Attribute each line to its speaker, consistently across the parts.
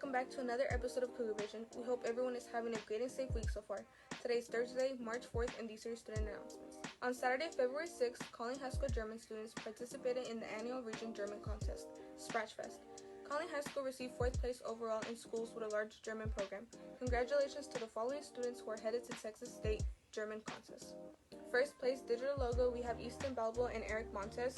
Speaker 1: welcome back to another episode of Cougar Vision. We hope everyone is having a great and safe week so far. Today is Thursday, March 4th, and these are your student announcements. On Saturday, February 6th, Connally High School German students participated in the annual Region German contest, Scratchfest. Connally High School received 4th place overall in schools with a large German program. Congratulations to the following students who are headed to Texas State German contest. First place, Digital Logo, we have Easton Balbo and Eric Montes.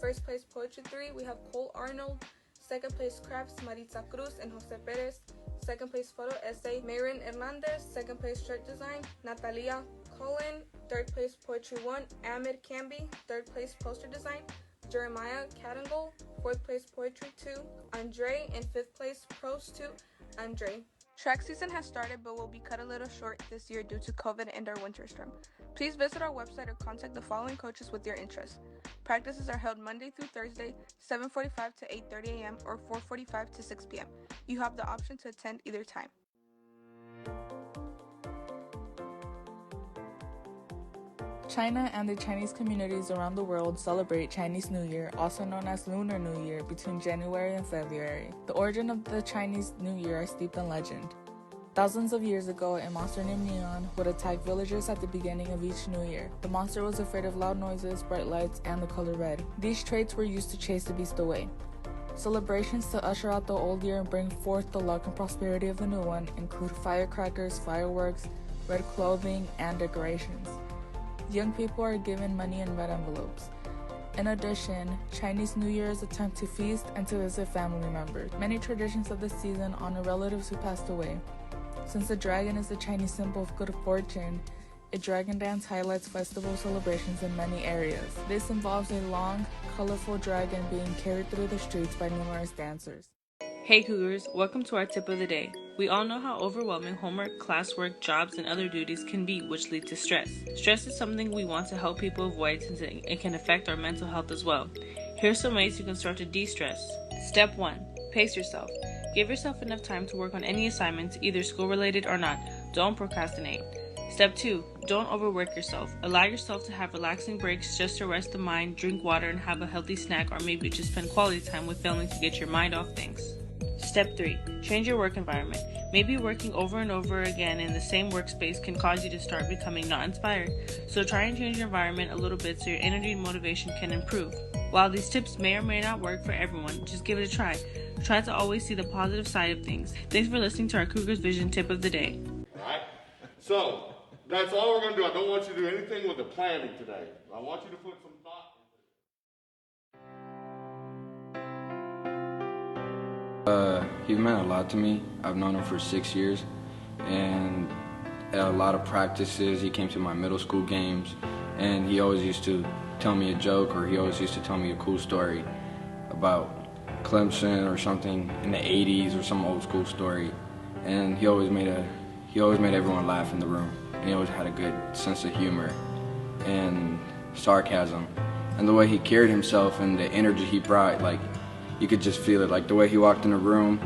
Speaker 1: First place, Poetry 3, we have Cole Arnold. Second place, Crafts, Maritza Cruz and Jose Perez. Second place, Photo Essay, Mayrin Hernandez. Second place, Shirt Design, Natalia Cullen. Third place, Poetry 1, Amir Camby. Third place, Poster Design, Jeremiah Cattingall. Fourth place, Poetry 2, Andre. And fifth place, Prose 2, Andre. Track season has started but will be cut a little short this year due to COVID and our winter storm. Please visit our website or contact the following coaches with your interests. Practices are held Monday through Thursday, 7:45 to 8:30 a.m. or 4:45 to 6 p.m. You have the option to attend either time.
Speaker 2: China and the Chinese communities around the world celebrate Chinese New Year, also known as Lunar New Year, between January and February. The origin of the Chinese New Year are steeped in legend. Thousands of years ago, a monster named Neon would attack villagers at the beginning of each new year. The monster was afraid of loud noises, bright lights, and the color red. These traits were used to chase the beast away. Celebrations to usher out the old year and bring forth the luck and prosperity of the new one include firecrackers, fireworks, red clothing, and decorations. Young people are given money in red envelopes. In addition, Chinese New Year is a time to feast and to visit family members. Many traditions of the season honor relatives who passed away. Since the dragon is the Chinese symbol of good fortune, a dragon dance highlights festival celebrations in many areas. This involves a long, colorful dragon being carried through the streets by numerous dancers.
Speaker 3: Hey Cougars, welcome to our tip of the day. We all know how overwhelming homework, classwork, jobs, and other duties can be, which lead to stress. Stress is something we want to help people avoid since it can affect our mental health as well. Here's some ways you can start to de-stress. Step 1. Pace yourself. Give yourself enough time to work on any assignments, either school-related or not. Don't procrastinate. Step 2. Don't overwork yourself. Allow yourself to have relaxing breaks just to rest the mind, drink water, and have a healthy snack, or maybe just spend quality time with family to get your mind off things. Step 3. Change your work environment. Maybe working over and over again in the same workspace can cause you to start becoming not inspired. So try and change your environment a little bit so your energy and motivation can improve. While these tips may or may not work for everyone, just give it a try. Try to always see the positive side of things. Thanks for listening to our Cougars Vision tip of the day.
Speaker 4: Alright, so that's all we're going to do. I don't want you to do anything with the planning today. I want you to put some thought into it.
Speaker 5: He meant a lot to me. I've known him for 6 years, and at a lot of practices, he came to my middle school games, and he always used to tell me a joke, or he always used to tell me a cool story about Clemson or something in the 80s or some old school story, and he always made everyone laugh in the room. And he always had a good sense of humor and sarcasm, and the way he carried himself and the energy he brought, like you could just feel it, like the way he walked in the room,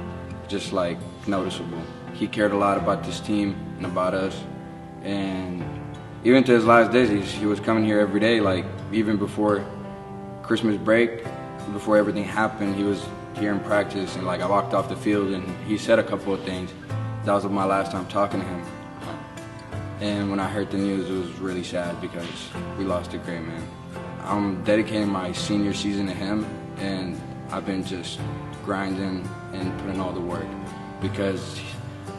Speaker 5: just like noticeable. He cared a lot about this team and about us, and even to his last days, he was coming here every day, like even before Christmas break, before everything happened, he was here in practice, and like I walked off the field and he said a couple of things. That was my last time talking to him. And when I heard the news, it was really sad because we lost a great man. I'm dedicating my senior season to him, and I've been just grinding and putting all the work because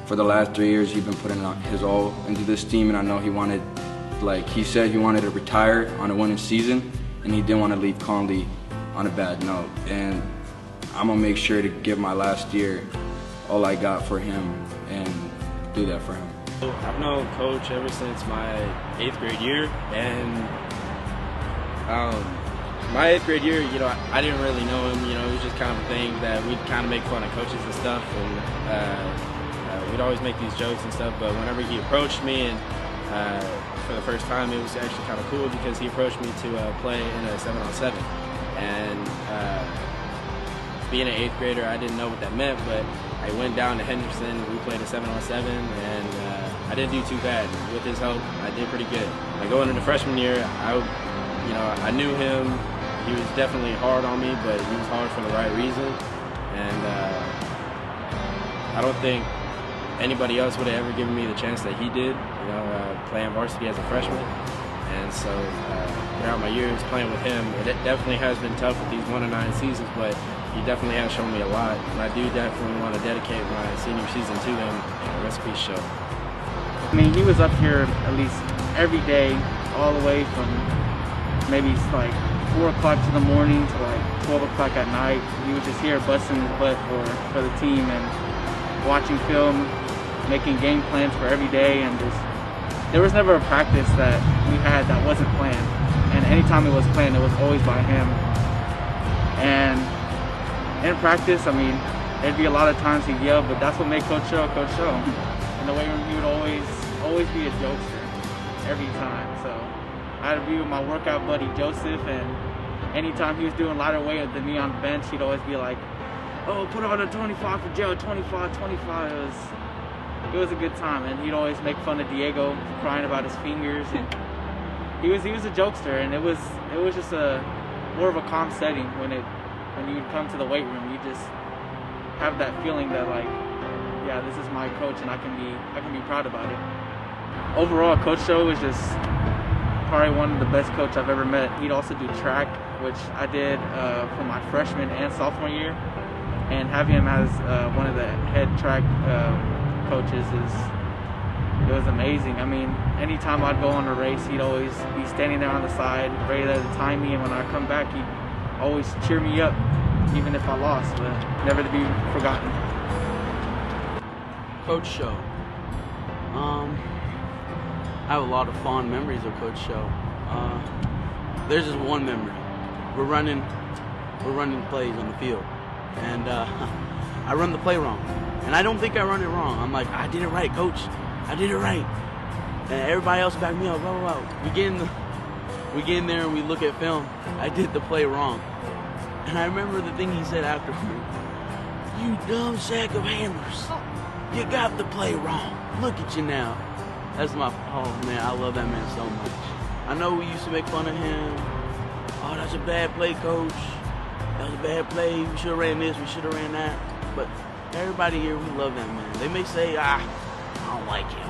Speaker 5: for the last 3 years, he's been putting his all into this team, and I know he said he wanted to retire on a winning season, and he didn't want to leave Connally on a bad note, and I'm gonna make sure to give my last year all I got for him and do that for him.
Speaker 6: I've known Coach ever since my 8th grade year, and my 8th grade year, I didn't really know him. It was just kind of a thing that we'd kind of make fun of coaches and stuff, and we'd always make these jokes and stuff. But whenever he approached me, and for the first time, it was actually kind of cool because he approached me to play in a 7-on-7. And being an 8th grader, I didn't know what that meant, but I went down to Henderson, we played a 7-on-7, and I didn't do too bad. With his help, I did pretty good. Going into freshman year, I knew him. He was definitely hard on me, but he was hard for the right reason. And I don't think anybody else would have ever given me the chance that he did, playing varsity as a freshman. And so throughout my years playing with him, it definitely has been tough with these 1-9 seasons, but he definitely has shown me a lot. And I do definitely want to dedicate my senior season to him. Rest in peace, Show.
Speaker 7: I mean, he was up here at least every day, all the way from maybe like 4 o'clock in the morning to like 12 o'clock at night. He was just here busting his butt for the team and watching film, making game plans for every day, and just there was never a practice that we had that wasn't planned. And anytime it was planned, it was always by him. And in practice, I mean, there'd be a lot of times he'd yell, but that's what made Coach Show Coach Show. In the weight room, he would always be a jokester every time. So I had to be with my workout buddy Joseph, and anytime he was doing lighter weight than me on the bench, he'd always be like, "Oh, put on a 25 for Joe, 25, 25." It was a good time, and he'd always make fun of Diego for crying about his fingers. And he was a jokester, and it was just more of a calm setting when you would come to the weight room. You just have that feeling that like, yeah, this is my coach, and I can be proud about it. Overall, Coach Show was just probably one of the best coaches I've ever met. He'd also do track, which I did for my freshman and sophomore year, and having him as one of the head track coaches it was amazing. I mean, anytime I'd go on a race, he'd always be standing there on the side, ready to time me, and when I come back, he'd always cheer me up, even if I lost, but never to be forgotten.
Speaker 8: Coach Show. I have a lot of fond memories of Coach Show. There's just one memory. We're running plays on the field, and I run the play wrong. And I don't think I run it wrong. I'm like, I did it right, Coach. I did it right. And everybody else back me up. Blah, blah, blah. We get in there and we look at film. I did the play wrong. And I remember the thing he said afterward. "You dumb sack of hammers. You got the play wrong. Look at you now." Oh man, I love that man so much. I know we used to make fun of him. "Oh, that's a bad play, Coach. That was a bad play. We should have ran this, we should have ran that." But everybody here, we love that man. They may say, I don't like him.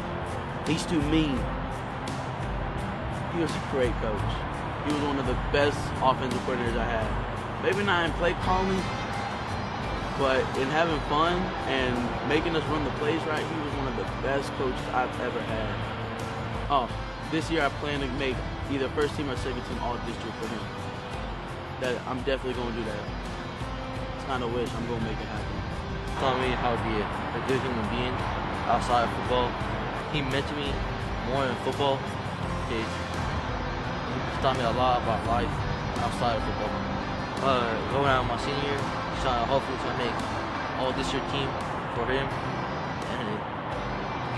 Speaker 8: He's too mean. He was a great coach. He was one of the best offensive coordinators I had. Maybe not in play calling, but in having fun and making us run the plays right, he was one of the best coaches I've ever had. Oh, this year I plan to make either first team or second team all district for him. I'm definitely going to do that. It's not a wish, I'm going to make it happen.
Speaker 9: Taught me how to be a good human being outside of football. He mentored me more in football because he taught me a lot about life outside of football. Going out my senior year, hopefully trying to make all district team for him and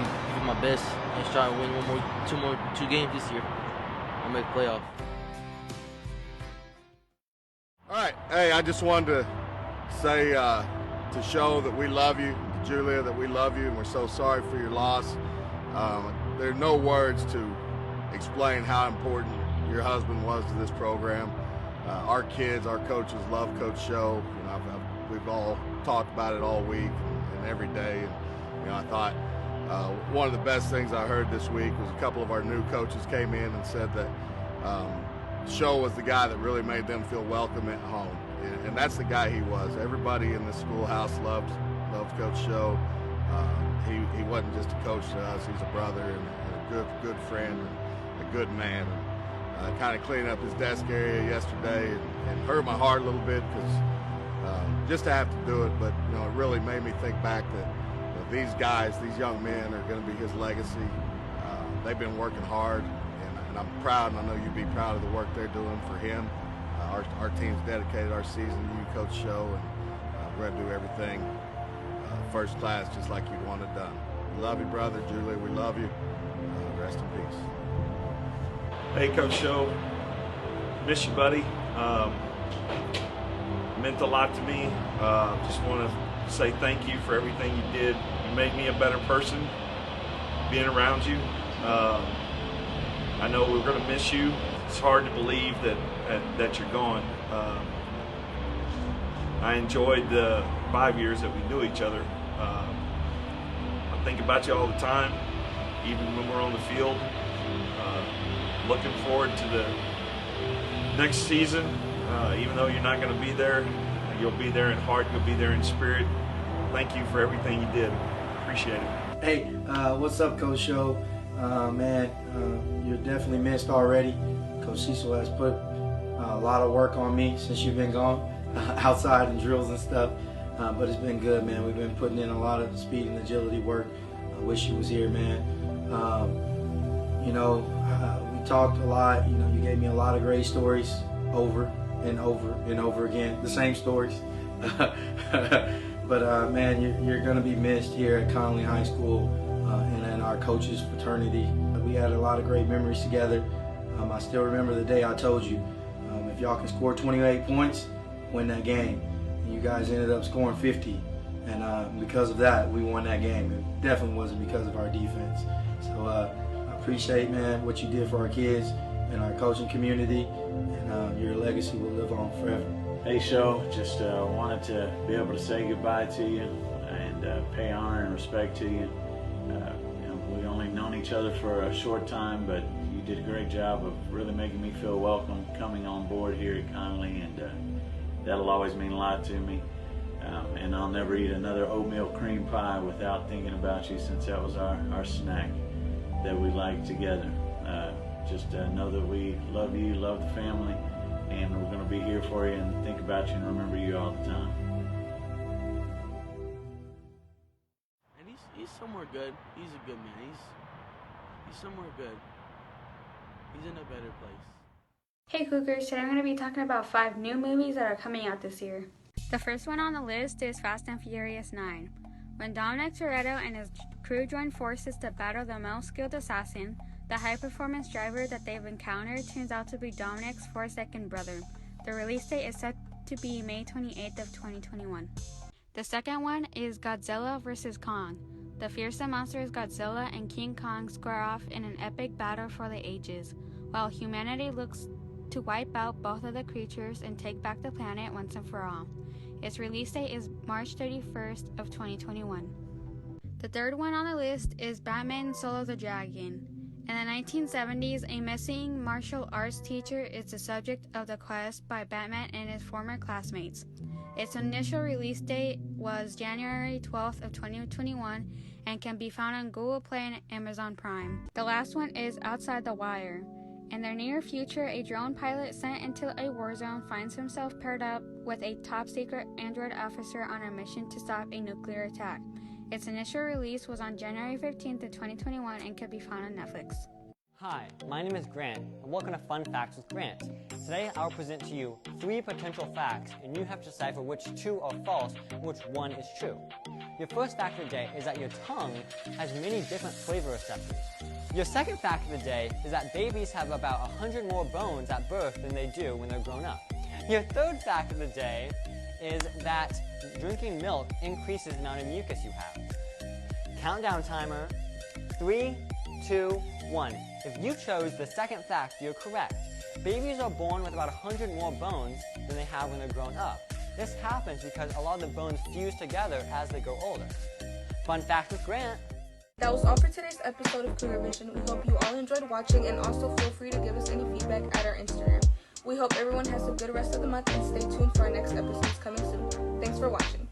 Speaker 9: give it my best and try to win two games this year and make the playoff.
Speaker 4: All right, hey, I just wanted to say to Show that we love you, to Julia that we love you, and we're so sorry for your loss. There are no words to explain how important your husband was to this program. Our kids, our coaches love Coach Show. We've all talked about it all week and every day. And, I thought one of the best things I heard this week was a couple of our new coaches came in and said that Show was the guy that really made them feel welcome at home. And that's the guy he was. Everybody in the schoolhouse loves Coach Show. He wasn't just a coach to us. He's a brother and a good friend and a good man. Kind of cleaning up his desk area yesterday and hurt my heart a little bit because just to have to do it. But it really made me think back that these guys, these young men, are going to be his legacy. They've been working hard, and I'm proud, and I know you'd be proud of the work they're doing for him. Our team's dedicated our season to you, Coach Show, and we're going to do everything first class just like you'd want it done. We love you, brother. Julia, we love you. Rest in peace.
Speaker 10: Hey, Coach Show. Miss you, buddy. Meant a lot to me. Just want to say thank you for everything you did. You made me a better person being around you. I know we're going to miss you. It's hard to believe that you're gone. I enjoyed the 5 years that we knew each other. think about you all the time, even when we're on the field. Looking forward to the next season. Even though you're not going to be there, you'll be there in heart, you'll be there in spirit. Thank you for everything you did. Appreciate it.
Speaker 11: Hey, what's up, Coach Show? Man, you're definitely missed already. Coach Cecil has put a lot of work on me since you've been gone, outside and drills and stuff. But it's been good, man. We've been putting in a lot of speed and agility work. I wish you was here, man. We talked a lot. You gave me a lot of great stories over and over and over again. The same stories. But man, you're going to be missed here at Connally High School and in our coaches fraternity. We had a lot of great memories together. I still remember the day I told you, if y'all can score 28 points, win that game. And you guys ended up scoring 50. And because of that, we won that game. It definitely wasn't because of our defense. So I appreciate, man, what you did for our kids and our coaching community. And your legacy will live on forever.
Speaker 12: Hey, Show, just wanted to be able to say goodbye to you and pay honor and respect to you. We only known each other for a short time, but you did a great job of really making me feel welcome coming on board here at Connally, and that'll always mean a lot to me. And I'll never eat another oatmeal cream pie without thinking about you, since that was our snack that we liked together. Just know that we love you, love the family, and we're going to be here for you and think about you and remember you all the time.
Speaker 8: And he's somewhere good. He's a good man. He's somewhere good. He's in a better place.
Speaker 13: Hey Cougars, today I'm going to be talking about 5 new movies that are coming out this year. The first one on the list is Fast and Furious 9. When Dominic Toretto and his crew join forces to battle the most skilled assassin, the high-performance driver that they've encountered turns out to be Dominic's Forsaken brother. The release date is set to be May 28th of 2021. The second one is Godzilla vs. Kong. The fearsome monsters Godzilla and King Kong square off in an epic battle for the ages, while humanity looks to wipe out both of the creatures and take back the planet once and for all. Its release date is March 31st of 2021. The third one on the list is Batman Solo the Dragon. In the 1970s, a missing martial arts teacher is the subject of the quest by Batman and his former classmates. Its initial release date was January 12th of 2021 and can be found on Google Play and Amazon Prime. The last one is Outside the Wire. In the near future, a drone pilot sent into a war zone finds himself paired up with a top-secret android officer on a mission to stop a nuclear attack. Its initial release was on January 15th of 2021 and can be found on Netflix.
Speaker 14: Hi, my name is Grant, and welcome to Fun Facts with Grant. Today, I'll present to you 3 potential facts, and you have to decipher which 2 are false and which 1 is true. Your first fact of the day is that your tongue has many different flavor receptors. Your second fact of the day is that babies have about 100 more bones at birth than they do when they're grown up. Your third fact of the day is that drinking milk increases the amount of mucus you have. Countdown timer, 3, 2, 1. If you chose the second fact, you're correct. Babies are born with about 100 more bones than they have when they're grown up. This happens because a lot of the bones fuse together as they grow older. Fun fact with Grant.
Speaker 1: That was all for today's episode of Cougar Vision. We hope you all enjoyed watching, and also feel free to give us any feedback at our Instagram. We hope everyone has a good rest of the month, and stay tuned for our next episodes coming soon. Thanks for watching.